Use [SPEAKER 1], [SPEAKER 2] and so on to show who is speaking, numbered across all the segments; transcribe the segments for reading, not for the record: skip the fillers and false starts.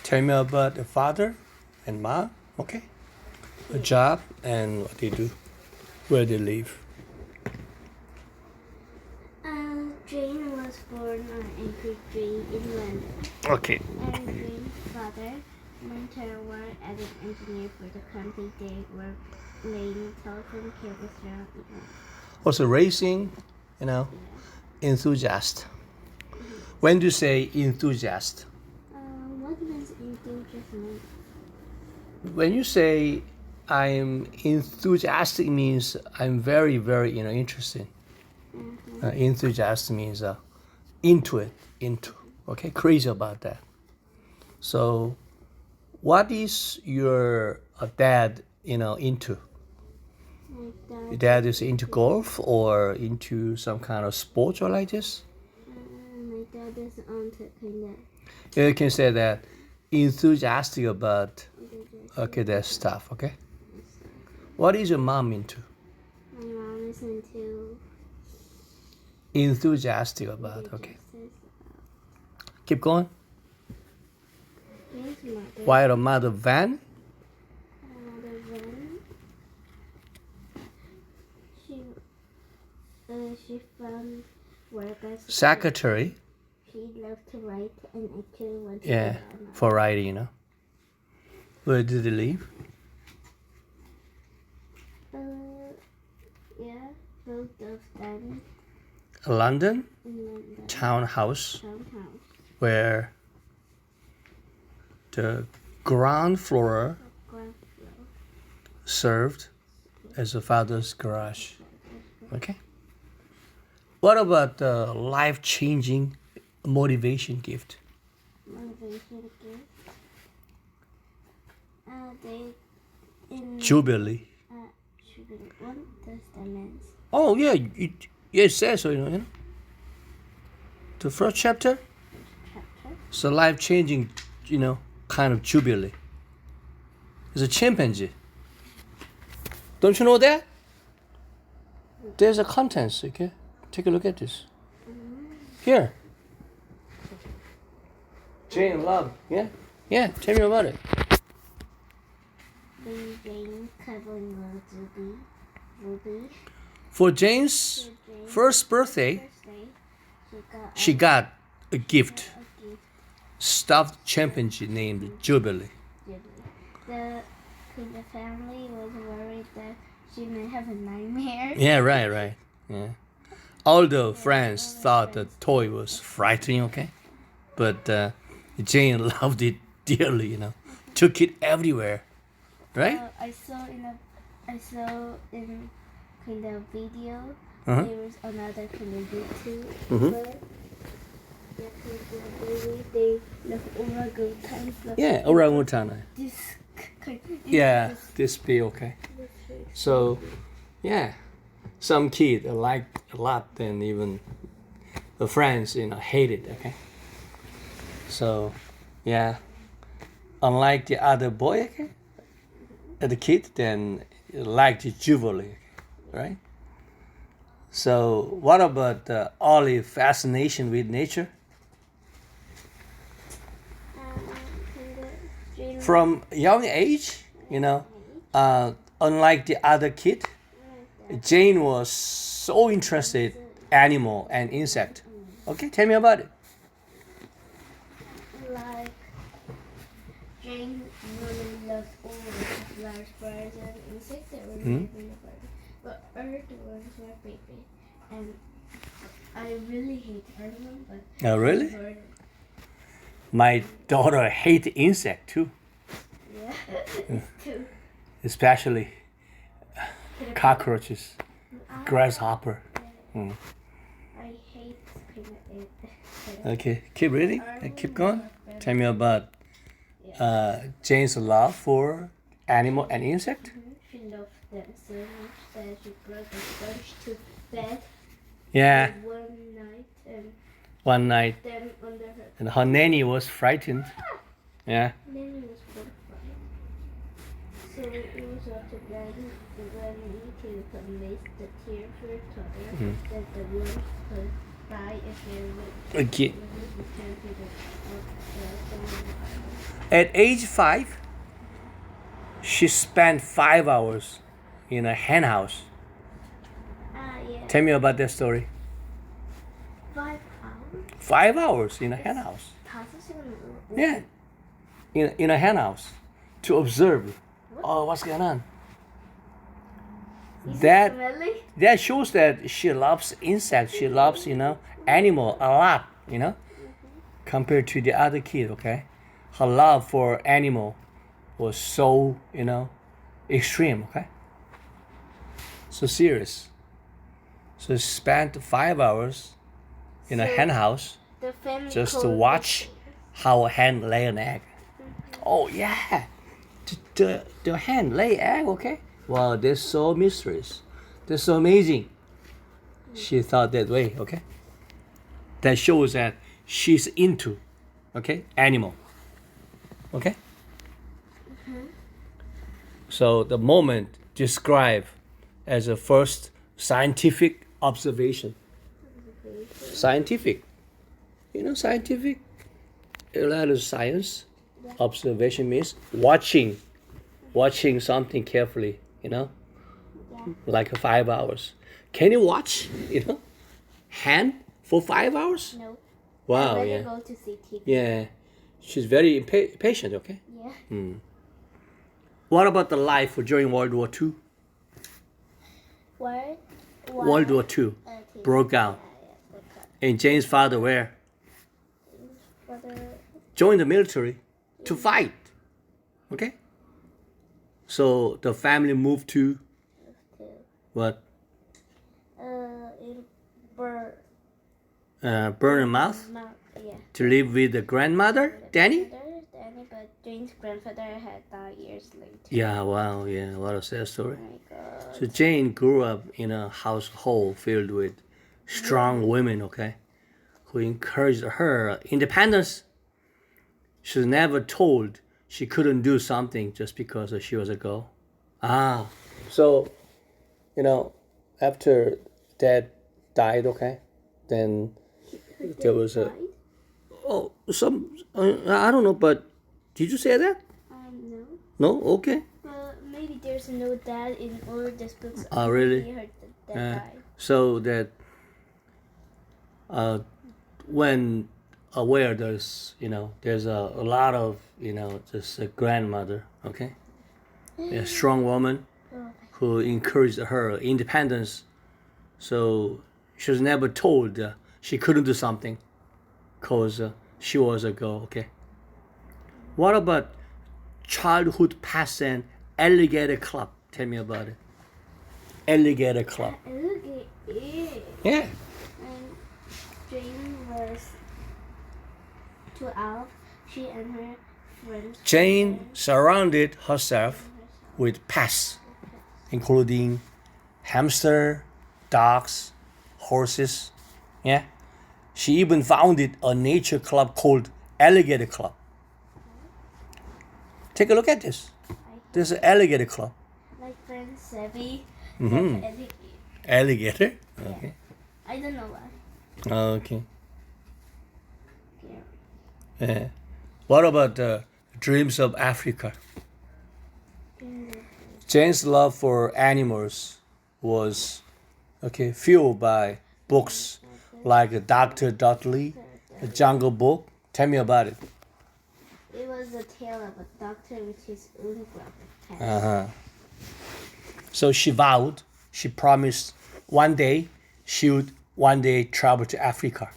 [SPEAKER 1] Tell me about the father and mom, okay? A job and what they do, where they live.
[SPEAKER 2] Jane was born on April 3 in London.
[SPEAKER 1] Okay.
[SPEAKER 2] And Jane's father, Winter, worked as an engineer for the company. They were laying telephone cables around England.
[SPEAKER 1] Also racing, enthusiast. When do you say enthusiast?
[SPEAKER 2] What does enthusiast mean?
[SPEAKER 1] When you say I'm enthusiastic, means I'm very, very, interested. Enthusiast means into, okay, crazy about that. So, what is your dad, into? Your dad is into golf or into some kind of sport or like this?
[SPEAKER 2] My dad is into kind of.
[SPEAKER 1] You can say that enthusiastic about that stuff, okay? What is your mom into?
[SPEAKER 2] My mom is into.
[SPEAKER 1] Enthusiastic about, okay. Keep going.
[SPEAKER 2] Jane's mother.
[SPEAKER 1] While the mother Van?
[SPEAKER 2] Mother Van. She found work as
[SPEAKER 1] Secretary.
[SPEAKER 2] She loved to write and actually went to
[SPEAKER 1] Yeah, for writing, Where did they live?
[SPEAKER 2] Yeah, both of them
[SPEAKER 1] London,
[SPEAKER 2] in London.
[SPEAKER 1] townhouse,
[SPEAKER 2] Townhouse.
[SPEAKER 1] where the ground floor
[SPEAKER 2] Ground floor.
[SPEAKER 1] served as a father's garage. Okay. What about the life-changing motivation gift?
[SPEAKER 2] Motivation gift. In
[SPEAKER 1] Jubilee.
[SPEAKER 2] What does that mean?
[SPEAKER 1] Oh yeah, it says so. The first chapter.
[SPEAKER 2] Chapter.
[SPEAKER 1] It's a life-changing, kind of jubilee. It's a chimpanzee. Don't you know that? There's a contents, okay? Take a look at this. Here. Jane love, yeah? Yeah, tell me about it.
[SPEAKER 2] Jane cuddling Ruby.
[SPEAKER 1] For Jane's first birthday, she got a gift. Stuffed chimpanzee named Jubilee.
[SPEAKER 2] The family was worried that she may have a nightmare.
[SPEAKER 1] Yeah, right. Yeah. All the friends thought the toy was frightening, okay? But Jane loved it dearly, Took it everywhere, right?
[SPEAKER 2] I saw in kind of video.
[SPEAKER 1] Uh-huh.
[SPEAKER 2] There was another kind of YouTube.
[SPEAKER 1] Mhm.
[SPEAKER 2] But they look orangutan.
[SPEAKER 1] Yeah, orangutan.
[SPEAKER 2] This kind.
[SPEAKER 1] Yeah, this be okay. So, yeah, some kids like a lot, then even the friends, hate it, okay? So, yeah, unlike the other boy, okay, the kid, then like the Jubilee, right? So, what about the early fascination with nature? From young age, unlike the other kid, Jane was so interested animal and insect. Okay, tell me about it.
[SPEAKER 2] Like Jane really loves all the large birds and insects that were living in the garden. But earthworms were baby, and I really hate earthworms. But
[SPEAKER 1] Oh, really? My daughter hates insect too,
[SPEAKER 2] yeah, too.
[SPEAKER 1] especially cockroaches, grasshopper.
[SPEAKER 2] I hate it.
[SPEAKER 1] Okay, keep reading. Keep going. Tell me about Jane's love for animal and insect.
[SPEAKER 2] She loved them so much that she brought the bunch to bed
[SPEAKER 1] Yeah,
[SPEAKER 2] one night and
[SPEAKER 1] one night,
[SPEAKER 2] them under her.
[SPEAKER 1] and her nanny was frightened. Yeah.
[SPEAKER 2] Nanny was horrified. So it was up to Granny to convince the tearful toddler that the worms could fly if they would
[SPEAKER 1] Okay.
[SPEAKER 2] return to the
[SPEAKER 1] At age 5, she spent 5 hours in a hen house.
[SPEAKER 2] Yeah.
[SPEAKER 1] Tell me about that story.
[SPEAKER 2] 5 hours?
[SPEAKER 1] 5 hours in a hen house.
[SPEAKER 2] 5시간.
[SPEAKER 1] Yeah. In a hen house to observe. Oh, what's going on?
[SPEAKER 2] Is
[SPEAKER 1] That
[SPEAKER 2] it smelly?
[SPEAKER 1] that shows that she loves insects. She loves, animal a lot, compared to the other kid, okay? Her love for animal was so, extreme, okay? So serious. So she spent 5 hours in a
[SPEAKER 2] So,
[SPEAKER 1] hen house
[SPEAKER 2] The family
[SPEAKER 1] just to
[SPEAKER 2] called
[SPEAKER 1] watch how a hen lay an egg. Oh yeah, the hen lay egg, okay? Wow, they're so mysterious. They're so amazing. She thought that way, okay? That shows that she's into, okay, animal. Okay? So the moment described as a first scientific observation. Scientific. Scientific? A lot of science. Observation means watching something carefully, like 5 hours. Can you watch, hand for 5 hours?
[SPEAKER 2] No.
[SPEAKER 1] Wow,
[SPEAKER 2] I'd rather
[SPEAKER 1] yeah.
[SPEAKER 2] go to see TV.
[SPEAKER 1] Yeah. She's very patient, okay?
[SPEAKER 2] Yeah.
[SPEAKER 1] What about the life during World War II?
[SPEAKER 2] What?
[SPEAKER 1] World War II broke out. And Jane's father where? Joined the military to fight. Okay? So the family moved to what?
[SPEAKER 2] In
[SPEAKER 1] Bournemouth
[SPEAKER 2] yeah.
[SPEAKER 1] to live with the grandmother, Danny?
[SPEAKER 2] But Jane's grandfather had died years later.
[SPEAKER 1] Yeah, wow, yeah, what a sad story.
[SPEAKER 2] Oh my God.
[SPEAKER 1] So Jane grew up in a household filled with strong women, okay, who encouraged her independence. She was never told she couldn't do something just because she was a girl. So, after dad died, okay, then there was a, I don't know, but did you say that?
[SPEAKER 2] No.
[SPEAKER 1] No? Okay.
[SPEAKER 2] Maybe there's no dad in all these books.
[SPEAKER 1] Oh, really?
[SPEAKER 2] He heard that died.
[SPEAKER 1] So that when aware there's a lot of just a grandmother, okay, a strong woman who encouraged her independence. So she was never told she couldn't do something because she was a girl, okay. What about childhood past and alligator club? Tell me about it. Alligator club. Yeah.
[SPEAKER 2] And Jane was 12. She and her friends.
[SPEAKER 1] Jane surrounded herself with pets, including hamster, dogs, horses. Yeah. She even founded a nature club called Alligator Club. Take a look at this. There's an alligator club.
[SPEAKER 2] My friend Sebi.
[SPEAKER 1] Alligator? Okay.
[SPEAKER 2] I don't know why.
[SPEAKER 1] Okay.
[SPEAKER 2] Yeah.
[SPEAKER 1] Yeah. What about the dreams of Africa? Jane's love for animals was fueled by books like Dr. Dudley, The Jungle Book. Tell me about it.
[SPEAKER 2] It was a tale of a doctor with his own group of pets.
[SPEAKER 1] So she promised she would one day travel to Africa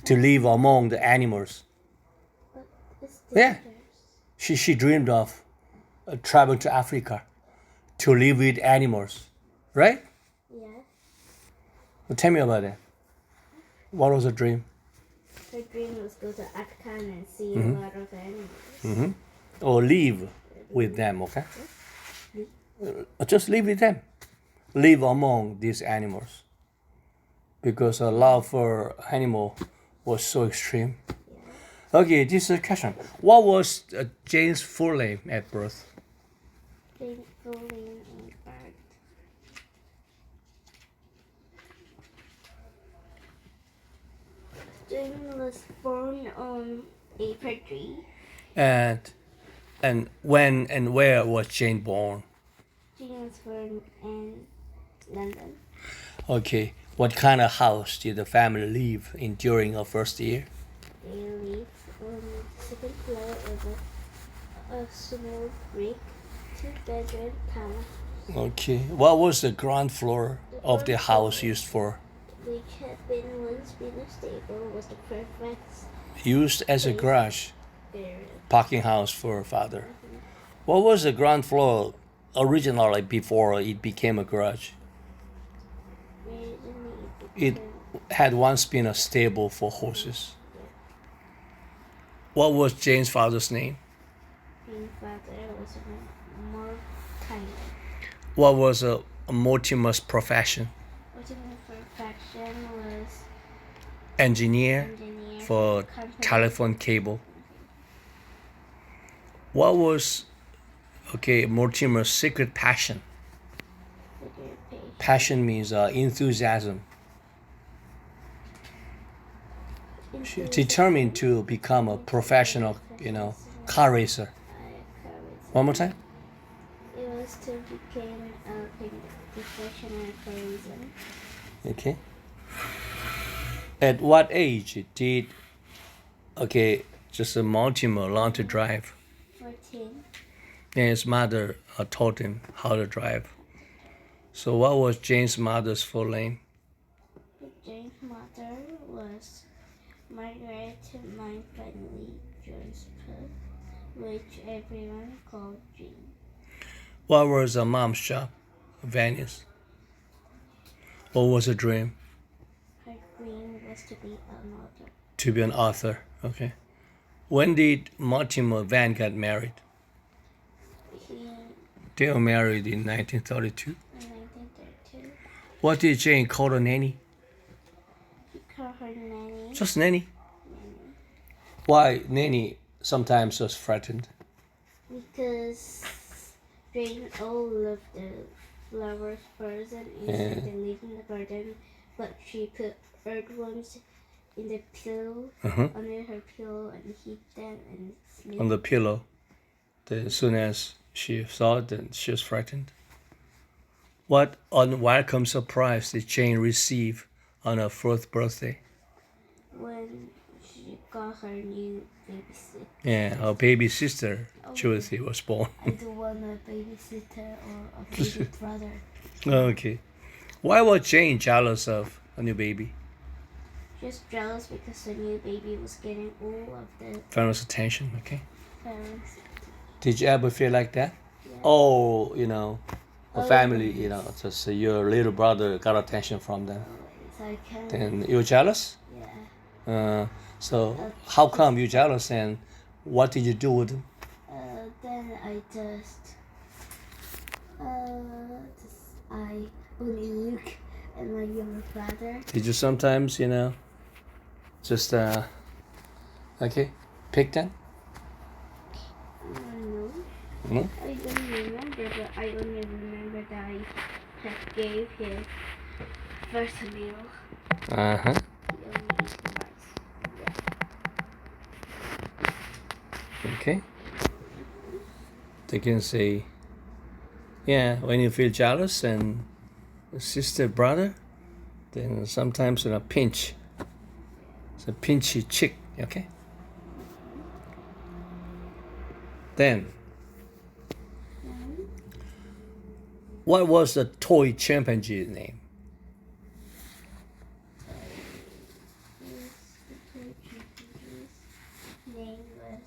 [SPEAKER 1] to live among the animals.
[SPEAKER 2] But it's
[SPEAKER 1] Yeah.
[SPEAKER 2] dangerous.
[SPEAKER 1] She dreamed of traveling to Africa to live with animals, right?
[SPEAKER 2] Yeah.
[SPEAKER 1] Well, tell me about it. What was her dream?
[SPEAKER 2] Her dream was go to Africa and see a lot of animals.
[SPEAKER 1] Or live with them, okay? Just live with them. Live among these animals. Because her love for animal was so extreme. Okay, this is a question. What was Jane's full name at birth?
[SPEAKER 2] Jane Foley and Bart. Jane was born on April 3,
[SPEAKER 1] And when and where was Jane born?
[SPEAKER 2] Jane was born in London.
[SPEAKER 1] Okay. What kind of house did the family live in during her first year?
[SPEAKER 2] They lived on the second floor of a small brick two-bedroom town.
[SPEAKER 1] Okay. What was the ground floor of the house used for?
[SPEAKER 2] Which had been once been a stable, was the perfect
[SPEAKER 1] Used as a garage,
[SPEAKER 2] area.
[SPEAKER 1] parking house for her father. What was the ground floor originally before it became a garage? It had once been a stable for horses. What was Jane's father's name?
[SPEAKER 2] Jane's father was more kind.
[SPEAKER 1] What was Mortimer's profession?
[SPEAKER 2] Mortimer's profession was
[SPEAKER 1] Engineer for telephone cable. What was Mortimer's secret passion? Passion means enthusiasm. She determined to become a professional, car racer. One more time.
[SPEAKER 2] It was to become a professional car racer.
[SPEAKER 1] Okay. At what age did Mortimer learn to drive?
[SPEAKER 2] 14.
[SPEAKER 1] And his mother taught him how to drive. So what was Jane's mother's full name?
[SPEAKER 2] Jane's mother was Margaret Mindfully Joseph, which everyone called Jane.
[SPEAKER 1] What was her mom's job? Venice. What was her dream?
[SPEAKER 2] Her dream was to be an author.
[SPEAKER 1] To be an author. Okay. When did Mortimer Van get married? They were married in 1932.
[SPEAKER 2] In 1932.
[SPEAKER 1] What did Jane call her nanny?
[SPEAKER 2] He called her nanny.
[SPEAKER 1] Just nanny. Why nanny sometimes was threatened?
[SPEAKER 2] Because Jane all loved the flowers first and inside they lived in the garden, but she put earthworms in the pillow, under her pillow, and hid them and sleep.
[SPEAKER 1] On the pillow. Then as soon as she saw it, then she was frightened. What unwelcome surprise did Jane receive on her fourth birthday?
[SPEAKER 2] When she got her new babysitter.
[SPEAKER 1] Yeah, her baby sister, Judith, was born.
[SPEAKER 2] I don't want a babysitter or a baby brother.
[SPEAKER 1] Okay. Why was Jane jealous of a new baby?
[SPEAKER 2] Just jealous because the new baby was getting all of the
[SPEAKER 1] Parents' attention, okay.
[SPEAKER 2] parents.
[SPEAKER 1] Did you ever feel like that?
[SPEAKER 2] Yeah.
[SPEAKER 1] Oh, a family, just your little brother got attention from them.
[SPEAKER 2] So I can.
[SPEAKER 1] Then you're jealous?
[SPEAKER 2] Yeah.
[SPEAKER 1] So how come you're jealous and what did you do with them?
[SPEAKER 2] Then I I only look at my younger brother.
[SPEAKER 1] Did you sometimes, just pick them?
[SPEAKER 2] No.
[SPEAKER 1] No?
[SPEAKER 2] I don't remember, but I only remember that I had gave him first meal.
[SPEAKER 1] Uh-huh.
[SPEAKER 2] He only ate twice.
[SPEAKER 1] Okay. They can say, when you feel jealous and sister, brother, then sometimes in a pinch. It's a pinchy chick, okay? Then, what was the toy chimpanzee's name?
[SPEAKER 2] His name was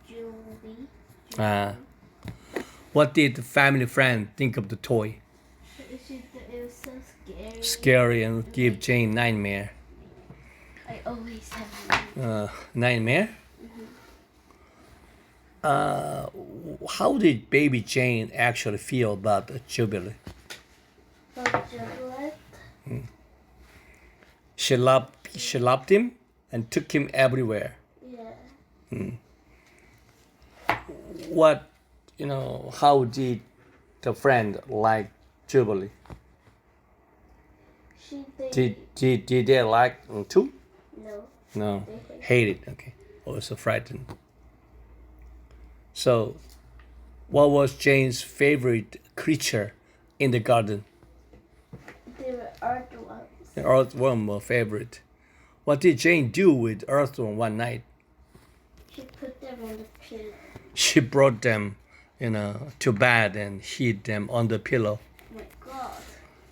[SPEAKER 2] Julie.
[SPEAKER 1] What did the family friend think of the toy?
[SPEAKER 2] It was so scary.
[SPEAKER 1] Scary and give Jane nightmare.
[SPEAKER 2] I always have
[SPEAKER 1] Nightmare? How did baby Jane actually feel about the Jubilee? She loved him and took him everywhere.
[SPEAKER 2] Yeah.
[SPEAKER 1] What, how did the friend like Jubilee? Did they like them too?
[SPEAKER 2] No.
[SPEAKER 1] No.
[SPEAKER 2] They
[SPEAKER 1] Hated. Okay. Also frightened. So, what was Jane's favorite creature in the garden?
[SPEAKER 2] They were earthworms.
[SPEAKER 1] The earthworm was favorite. What did Jane do with earthworm one night?
[SPEAKER 2] She put them on the pillow.
[SPEAKER 1] She brought them, to bed and hid them on the pillow.
[SPEAKER 2] Oh my God.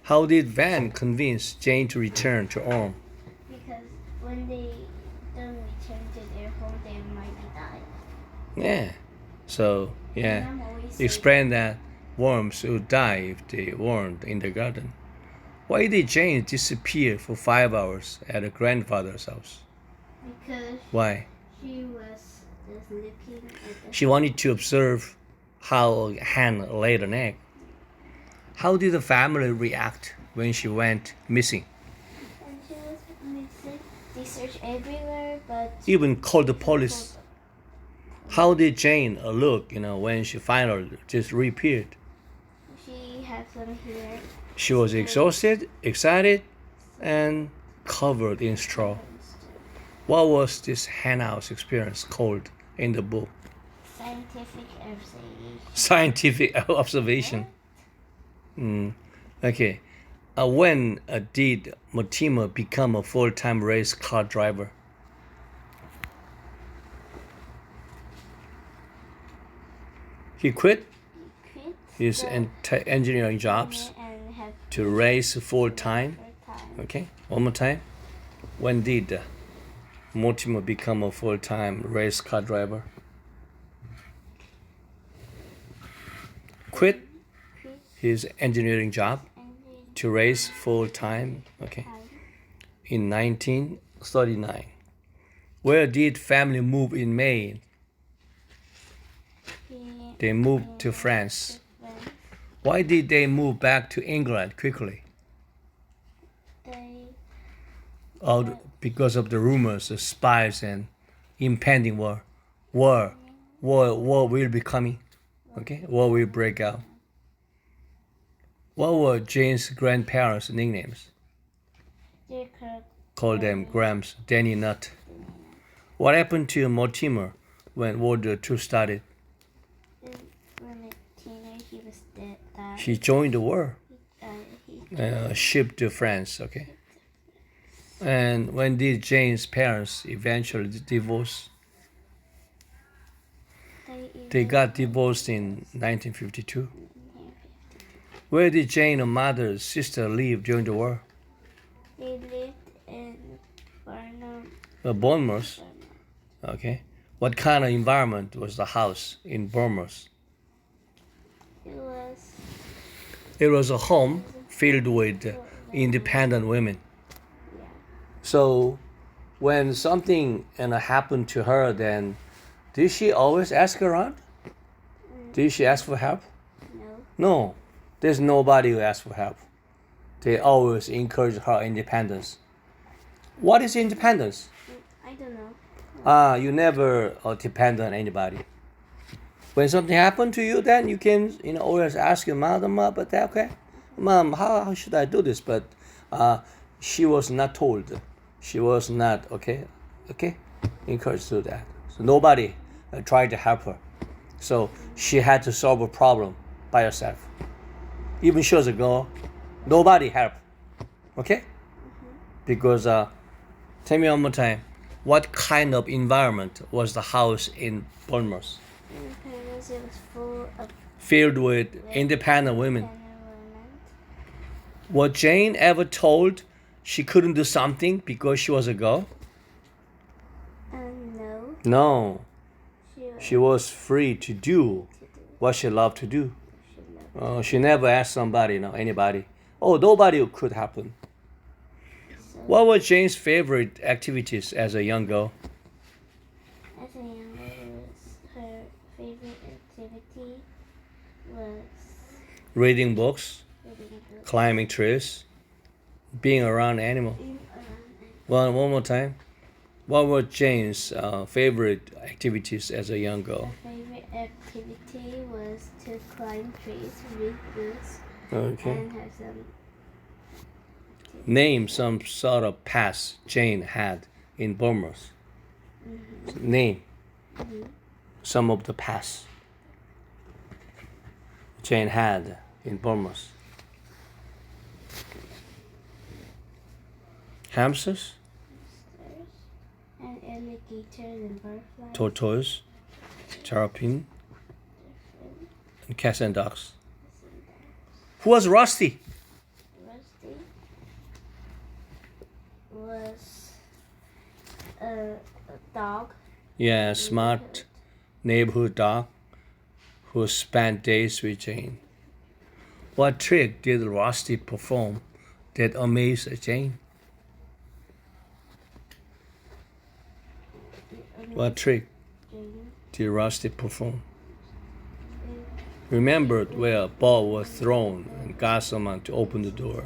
[SPEAKER 1] How did Van convince Jane to return to home?
[SPEAKER 2] Because when they don't return to their home, they might be dying.
[SPEAKER 1] Yeah. So,
[SPEAKER 2] And
[SPEAKER 1] yeah.
[SPEAKER 2] I'm always
[SPEAKER 1] Explain that worms would die if they weren't in the garden. Why did Jane disappear for 5 hours at her grandfather's house?
[SPEAKER 2] because
[SPEAKER 1] Why?
[SPEAKER 2] she was just looking at the
[SPEAKER 1] She wanted to observe how a hen laid an egg. How did the family react when she went missing?
[SPEAKER 2] and she was missing. They searched everywhere, but
[SPEAKER 1] Even called the police. How did Jane look, when she finally just reappeared?
[SPEAKER 2] she had some hair.
[SPEAKER 1] She was exhausted, excited, and covered in straw. What was this hen house experience called in the book?
[SPEAKER 2] Scientific observation.
[SPEAKER 1] Scientific observation. Okay. When did Mortimer become a full-time race car driver? He quit
[SPEAKER 2] Quit
[SPEAKER 1] his
[SPEAKER 2] the
[SPEAKER 1] engineering jobs
[SPEAKER 2] and have
[SPEAKER 1] to race full-time.
[SPEAKER 2] her time.
[SPEAKER 1] Okay, one more time. When did Mortimer become a full-time race car driver? Quit
[SPEAKER 2] Quit
[SPEAKER 1] his engineering job
[SPEAKER 2] and then
[SPEAKER 1] to race full-time. Okay,
[SPEAKER 2] time.
[SPEAKER 1] in 1939. Where did family move in May?
[SPEAKER 2] He
[SPEAKER 1] They moved to France.
[SPEAKER 2] went.
[SPEAKER 1] Why did they move back to England quickly?
[SPEAKER 2] They
[SPEAKER 1] Because of the rumors of spies and impending war. War will be coming. Okay, war will break out. What were Jane's grandparents' nicknames?
[SPEAKER 2] they could
[SPEAKER 1] Call them Grams, Danny Nut. What happened to Mortimer when World War II started?
[SPEAKER 2] when a teenager he was dead. Died.
[SPEAKER 1] He joined the war.
[SPEAKER 2] He
[SPEAKER 1] Shipped to France. Okay. And when did Jane's parents eventually divorce? They got divorced in 1952. Where did Jane and mother's sister live during the war?
[SPEAKER 2] They lived in Barnum.
[SPEAKER 1] Bournemouth. Okay. What kind of environment was the house in Bournemouth? It was a home filled with independent women.
[SPEAKER 2] Yeah.
[SPEAKER 1] So when something happened to her, then did she always ask around? Did she ask for help?
[SPEAKER 2] No.
[SPEAKER 1] No. There's nobody who asks for help. They always encourage her independence. What is independence?
[SPEAKER 2] I don't know.
[SPEAKER 1] You never depend on anybody. When something happened to you, then you can always ask your mom, but that okay? Mom, how should I do this? But she was not told. She was not okay, encouraged to do that. So nobody tried to help her. So she had to solve a problem by herself. Even she was a girl, nobody helped. Okay? Because tell me one more time, what kind of environment was the house in Bournemouth?
[SPEAKER 2] Independence, it was full of
[SPEAKER 1] Filled with independent women.
[SPEAKER 2] independent women.
[SPEAKER 1] Was Jane ever told she couldn't do something because she was a girl?
[SPEAKER 2] No.
[SPEAKER 1] No.
[SPEAKER 2] She
[SPEAKER 1] She was free to do what she loved to do. She never asked somebody, anybody. Oh, nobody could happen. What were Jane's favorite activities as a young girl?
[SPEAKER 2] As a young girl, her favorite activity was
[SPEAKER 1] Reading books,
[SPEAKER 2] reading books.
[SPEAKER 1] climbing trees, being around animals.
[SPEAKER 2] Around
[SPEAKER 1] One more time. What were Jane's favorite activities as a young girl?
[SPEAKER 2] her favorite activity was to climb trees, read books,
[SPEAKER 1] Okay.
[SPEAKER 2] and have some
[SPEAKER 1] Name some sort of past Jane had in Bournemouth. Name some of the past Jane had in Bournemouth. Hamsters,
[SPEAKER 2] and alligators and butterflies.
[SPEAKER 1] tortoise, terrapin, and cats and dogs. Who was Rusty?
[SPEAKER 2] Rusty was a dog.
[SPEAKER 1] Yeah, smart neighborhood dog who spent days with Jane. What trick did Rusty perform that amazed Jane? What trick did Rusty perform? Remembered where a ball was thrown and got someone to open the door.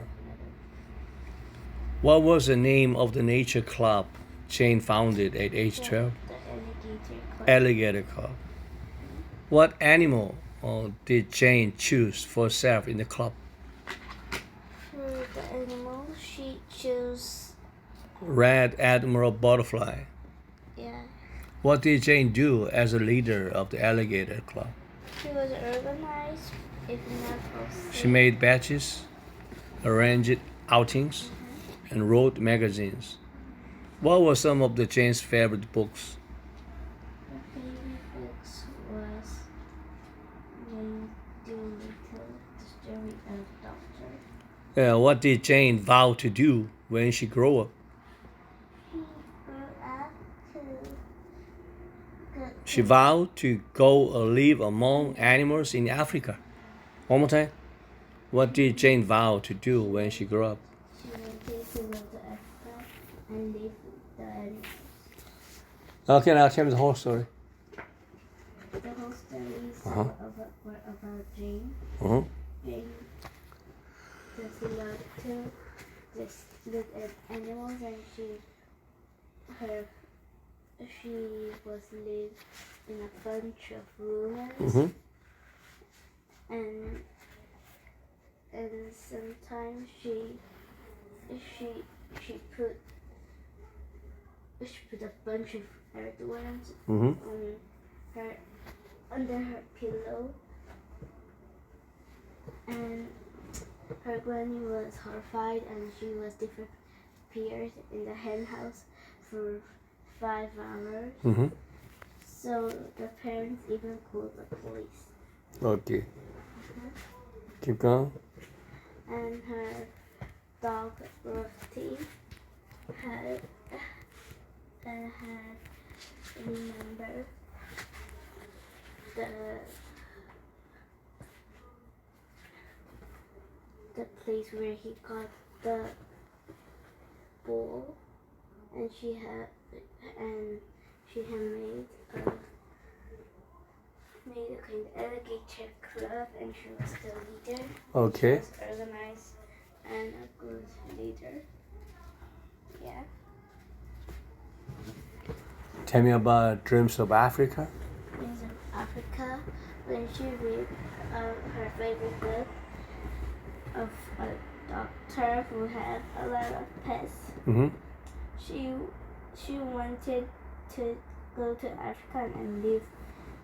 [SPEAKER 1] What was the name of the nature club Jane founded at age 12?
[SPEAKER 2] The
[SPEAKER 1] Alligator Club. What animal did Jane choose for herself in the club?
[SPEAKER 2] For the animal, she chose.
[SPEAKER 1] Red Admiral Butterfly.
[SPEAKER 2] Yeah.
[SPEAKER 1] What did Jane do as a leader of the Alligator Club?
[SPEAKER 2] She was organized, if not also.
[SPEAKER 1] She made badges, arranged outings, and wrote magazines. What were some of the Jane's favorite books?
[SPEAKER 2] Her favorite books was Jane Doolittle, the story of Doctor.
[SPEAKER 1] What did Jane vow to do when she grew up?
[SPEAKER 2] She grew up to go
[SPEAKER 1] She vowed to go live among animals in Africa. One more time. What did Jane vow to do when she grew up?
[SPEAKER 2] She wanted to go to Africa and live with the animals.
[SPEAKER 1] Okay, now tell me the whole story.
[SPEAKER 2] The whole story is about Jane.
[SPEAKER 1] Uh-huh.
[SPEAKER 2] Jane does love to just look at animals, and she was lived in a bunch of rooms, and sometimes she put a bunch of earthworms under her pillow, and her granny was horrified, and she was disappeared in the hen house for 5 hours. So the parents even called the police.
[SPEAKER 1] Okay. Keep going.
[SPEAKER 2] And her dog Rusty had remembered the place where he got the ball, and she had made a kind of alligator club, and she was the leader.
[SPEAKER 1] Okay.
[SPEAKER 2] She was organized and a good leader. Yeah.
[SPEAKER 1] Tell me about Dreams of Africa.
[SPEAKER 2] In South Africa, when she read her favorite book of a doctor who had a lot of pets, she wanted to go to Africa and live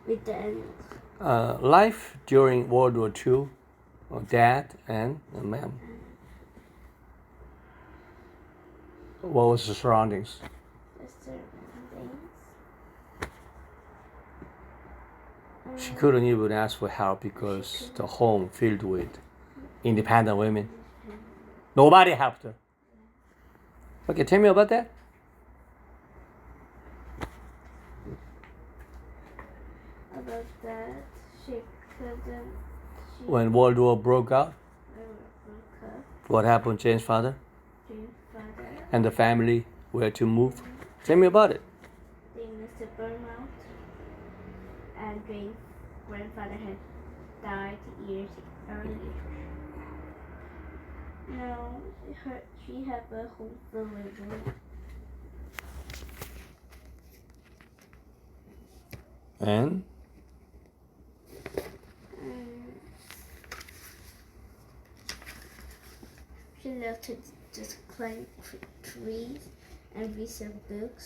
[SPEAKER 2] with the animals.
[SPEAKER 1] Life during World War II, dad and mom. What was the surroundings?
[SPEAKER 2] The surroundings.
[SPEAKER 1] She couldn't even ask for help because the home filled with independent women. Nobody helped her. Okay, tell me about that.
[SPEAKER 2] About that, she couldn't.
[SPEAKER 1] When World War broke out, what happened to Jane's father?
[SPEAKER 2] Jane's father.
[SPEAKER 1] And the family were to move. Tell me about it.
[SPEAKER 2] They missed a burnout, and Jane's grandfather had died years earlier. Now she had a home filled with women.
[SPEAKER 1] And
[SPEAKER 2] She loved to just climb trees and read some books.